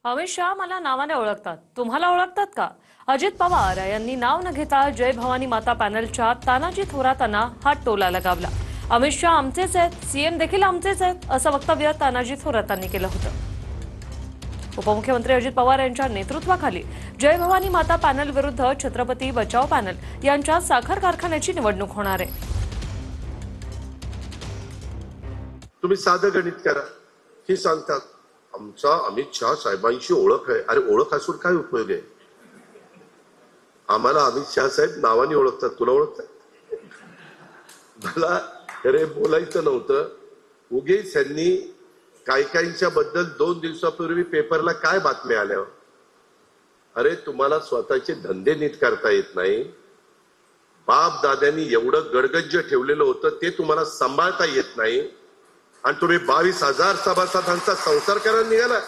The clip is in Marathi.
अमित शहा मला नावाने ओळखतात, तुम्हाला ओळखतात का? अजित पवार यांनी नाव न घेता जय भवानी माता पॅनलच्या तानाजी थोरातांना हा टोला लगावला. अमित शहा आमचेच आहेत, सीएम देखील आमचेच आहेत असं वक्तव्य तानाजी थोरातांनी केलं होतं. उपमुख्यमंत्री अजित पवार यांच्या नेतृत्वाखाली जय भवानी माता पॅनल विरुद्ध छत्रपती बचाव पॅनल यांच्या साखर कारखान्याची निवडणूक होणार आहे. तुम्ही साधं गणित करा. ही सांगतात आमचा अमित शहा साहेबांशी ओळख आहे. अरे ओळख असून काय उपयोग आहे? आम्हाला अमित शहा साहेब नावाने ओळखतात. तुला ओळखतात? मला खरे बोलायचं नव्हतं. उगीच त्यांनी काहींच्या बद्दल 2 दिवसापूर्वी पेपरला काय बातम्या आल्या? अरे तुम्हाला स्वतःचे धंदे नीट करता येत नाही. बाप दाद्यांनी एवढं गडगज्ज ठेवलेलं होतं ते तुम्हाला सांभाळता येत नाही आणि तुम्ही 22,000 सभासदांचा संसार करायला निघाला.